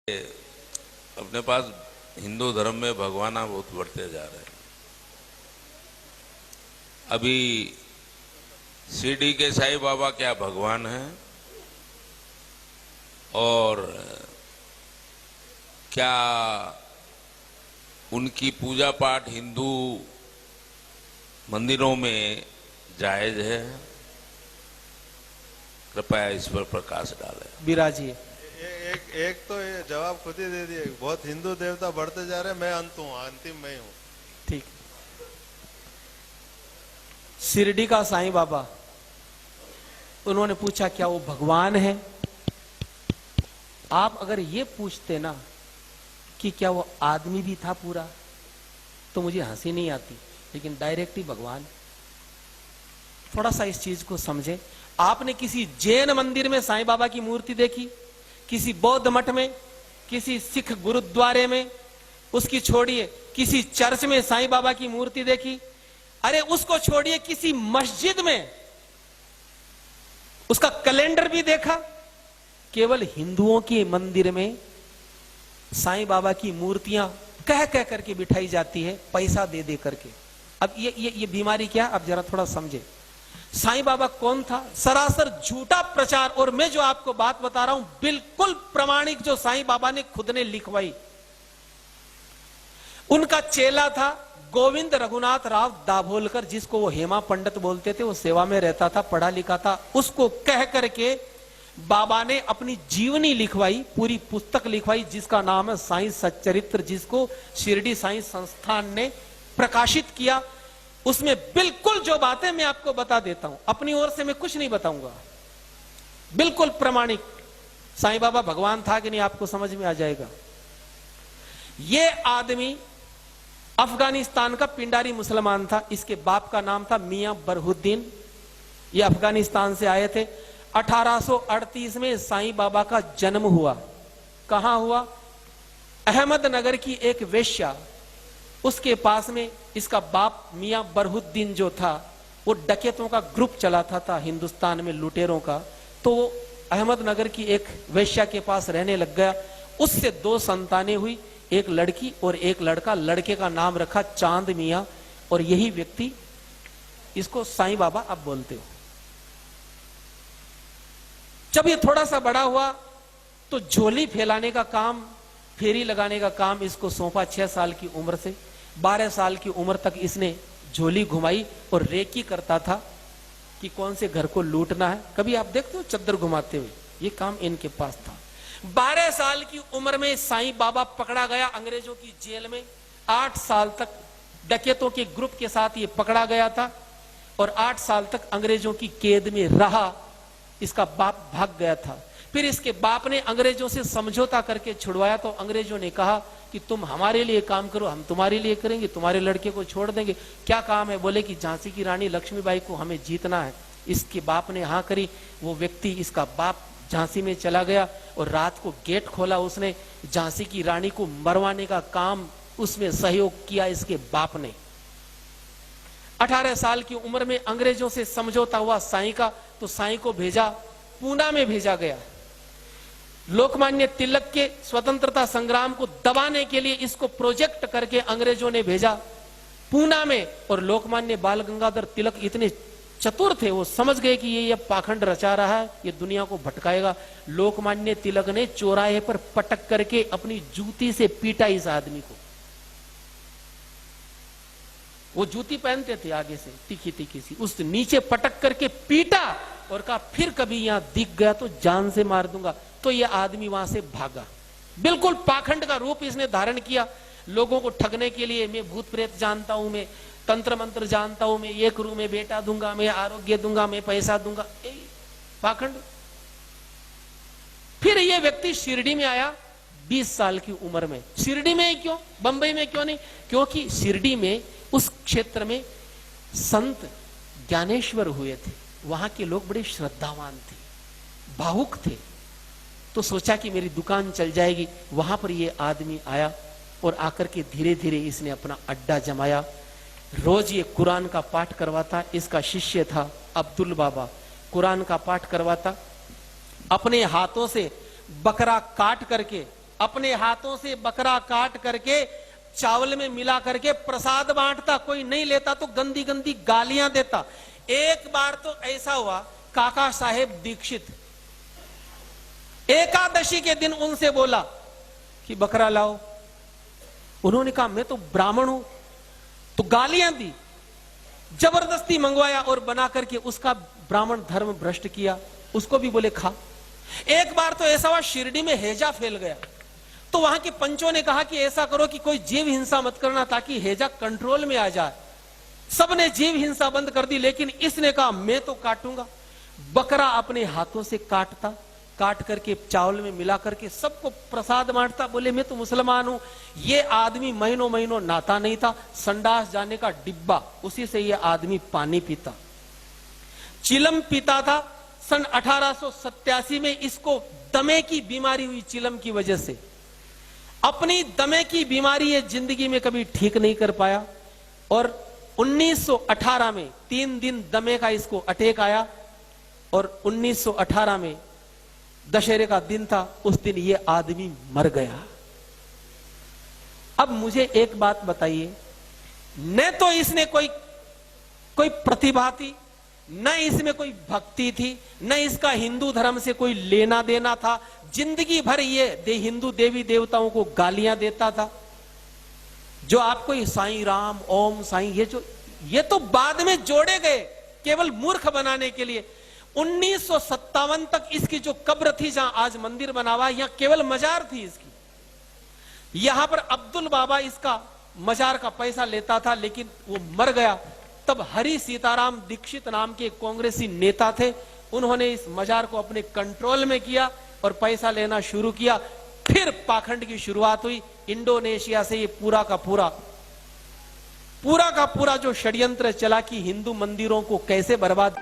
अपने पास हिंदू धर्म में भगवाना बहुत बढ़ते जा रहे हैं। अभी शिरडी के साईं बाबा क्या भगवान हैं और क्या उनकी पूजा पाठ हिंदू मंदिरों में जायज है? कृपया इस पर प्रकाश डालें। विराजिए। एक तो ये जवाब खुद ही दे दिए। बहुत हिंदू देवता बढ़ते जा रहे हैं, मैं अंत हूँ, अंतिम मैं हूँ। ठीक। शिरडी का साईं बाबा, उन्होंने पूछा क्या वो भगवान है? आप अगर ये पूछते ना कि क्या वो आदमी भी था पूरा, तो मुझे हंसी नहीं आती, लेकिन डायरेक्ट ही भगवान। थोड़ा सा इस चीज को समझे। आपने किसी जैन मंदिर में साईं बाबा की मूर्ति देखी? किसी बौद्ध मठ में, किसी सिख गुरुद्वारे में, उसकी छोड़िए किसी चर्च में साईं बाबा की मूर्ति देखी? अरे उसको छोड़िए किसी मस्जिद में उसका कैलेंडर भी देखा? केवल हिंदुओं के मंदिर में साईं बाबा की मूर्तियां कह कह करके बिठाई जाती है, पैसा दे दे करके। अब ये बीमारी क्या? अब जरा थोड़ा समझे। साईं बाबा कौन था? सरासर झूठा प्रचार। और मैं जो आपको बात बता रहा हूं बिल्कुल प्रमाणिक, जो साईं बाबा ने खुद ने लिखवाई। उनका चेला था गोविंद रघुनाथ राव दाभोलकर, जिसको वो हेमा पंडित बोलते थे। वो सेवा में रहता था, पढ़ा लिखा था। उसको कह करके बाबा ने अपनी जीवनी लिखवाई, पूरी पुस्तक लिखवाई, जिसका नाम है साईं सच्चरित्र, जिसको शिरडी साईं संस्थान ने प्रकाशित किया। उसमें बिल्कुल जो बातें मैं आपको बता देता हूं, अपनी ओर से मैं कुछ नहीं बताऊंगा, बिल्कुल प्रमाणिक। साईं बाबा भगवान था कि नहीं आपको समझ में आ जाएगा। ये आदमी अफगानिस्तान का पिंडारी मुसलमान था। इसके बाप का नाम था मियां बरहुद्दीन। ये अफगानिस्तान से आए थे। 1838 में साईं बाबा का जन्म हुआ। कहां हुआ? अहमदनगर की एक वेश्या, उसके पास में इसका बाप मियां बरहुद्दीन जो था, वो डकैतों का ग्रुप चलाता था हिंदुस्तान में, लुटेरों का। तो वो अहमदनगर की एक वेश्या के पास रहने लग गया। उससे 2 संतानें हुई, एक लड़की और एक लड़का। लड़के का नाम रखा चांद मियां, और यही व्यक्ति, इसको साईं बाबा अब बोलते हो। जब ये थोड़ा सा बड़ा हुआ तो झोली फैलाने का काम, फेरी लगाने का काम इसको सौंपा। 6 साल की उम्र से 12 साल की उम्र तक इसने झोली घुमाई और रेकी करता था कि कौन से घर को लूटना है। कभी आप देखते हो चद्दर घुमाते हुए? ये काम इनके पास था। 12 साल की उम्र में साईं बाबा पकड़ा गया अंग्रेजों की जेल में। 8 साल तक डकैतों के ग्रुप के साथ ये पकड़ा गया था और 8 साल तक अंग्रेजों की कैद में रहा। इसका बाप भाग गया था। फिर इसके बाप ने अंग्रेजों से समझौता करके छुड़वाया। तो अंग्रेजों ने कहा कि तुम हमारे लिए काम करो, हम तुम्हारे लिए करेंगे, तुम्हारे लड़के को छोड़ देंगे। क्या काम है? बोले कि झांसी की रानी लक्ष्मीबाई को हमें जीतना है। इसके बाप ने हाँ करी। वो व्यक्ति, इसका बाप, झांसी में चला गया और रात को गेट खोला उसने। झांसी की रानी को मरवाने का काम उसमें सहयोग किया इसके बाप ने। 18 साल की उम्र में अंग्रेजों से समझौता हुआ साईं का, तो साईं को भेजा, पूना में भेजा गया। लोकमान्य तिलक के स्वतंत्रता संग्राम को दबाने के लिए इसको प्रोजेक्ट करके अंग्रेजों ने भेजा पूना में। और लोकमान्य बाल गंगाधर तिलक इतने चतुर थे, वो समझ गए कि ये पाखंड रचा रहा है, ये दुनिया को भटकाएगा। लोकमान्य तिलक ने चौराहे पर पटक करके अपनी जूती से पीटा इस आदमी को। वो जूती पहनते थे आगे से, तीखी तीखी सी, उस नीचे पटक करके पीटा और कहा फिर कभी यहां दिख गया तो जान से मार दूंगा। तो ये आदमी वहां से भागा। बिल्कुल पाखंड का रूप इसने धारण किया लोगों को ठगने के लिए। मैं भूत प्रेत जानता हूं, मैं तंत्र मंत्र जानता हूं, मैं ये करूं, मैं बेटा दूंगा, मैं आरोग्य दूंगा, मैं पैसा दूंगा, पाखंड। फिर ये व्यक्ति शिरडी में आया 20 साल की उम्र में। शिरडी में क्यों? बंबई में क्यों नहीं? क्योंकि शिरडी में, उस क्षेत्र में संत ज्ञानेश्वर हुए थे। वहां के लोग बड़े श्रद्धावान थे, भावुक थे। तो सोचा कि मेरी दुकान चल जाएगी। वहां पर ये आदमी आया और आकर के धीरे धीरे इसने अपना अड्डा जमाया। रोज ये कुरान का पाठ करवाता। इसका शिष्य था अब्दुल बाबा, कुरान का पाठ करवाता। अपने हाथों से बकरा काट करके अपने हाथों से बकरा काट करके चावल में मिला करके प्रसाद बांटता, कोई नहीं लेता तो गंदी गंदी गालियां देता। एक बार तो ऐसा हुआ, काका साहेब दीक्षित एकादशी के दिन उनसे बोला कि बकरा लाओ। उन्होंने कहा मैं तो ब्राह्मण हूं, तो गालियां दी, जबरदस्ती मंगवाया और बना करके उसका ब्राह्मण धर्म भ्रष्ट किया, उसको भी बोले खा। एक बार तो ऐसा हुआ शिरडी में हैजा फैल गया, तो वहां के पंचों ने कहा कि ऐसा करो कि कोई जीव हिंसा मत करना ताकि हैजा कंट्रोल में आ जाए। सबने जीव हिंसा बंद कर दी, लेकिन इसने कहा मैं तो काटूंगा। बकरा अपने हाथों से काटता, काट करके चावल में मिला करके सबको प्रसाद बांटता। बोले मैं तो मुसलमान हूं। ये आदमी महीनों महीनों नहाता नहीं था, संडास जाने का डिब्बा, उसी से ये आदमी पानी पीता, चिलम पीता था। सन 1887 में इसको दमे की बीमारी हुई चिलम की वजह से। अपनी दमे की बीमारी ये जिंदगी में कभी ठीक नहीं कर पाया और 1918 में 3 दिन दमे का इसको अटैक आया और 1918 में दशहरे का दिन था, उस दिन ये आदमी मर गया। अब मुझे एक बात बताइए, न तो इसने कोई प्रतिभा थी, न इसमें कोई भक्ति थी, न इसका हिंदू धर्म से कोई लेना देना था। जिंदगी भर ये हिंदू देवी देवताओं को गालियां देता था। जो आपको साईं राम, ओम साईं, ये तो बाद में जोड़े गए केवल मूर्ख बनाने के लिए। 1957 तक इसकी जो कब्र थी, जहां आज मंदिर बना हुआ, यहां केवल मजार थी इसकी। यहां पर अब्दुल बाबा इसका मजार का पैसा लेता था, लेकिन वो मर गया। तब हरि सीताराम दीक्षित नाम के कांग्रेसी नेता थे, उन्होंने इस मजार को अपने कंट्रोल में किया और पैसा लेना शुरू किया। फिर पाखंड की शुरुआत हुई। इंडोनेशिया से ये पूरा का पूरा जो षड्यंत्र चला कि हिंदू मंदिरों को कैसे बर्बाद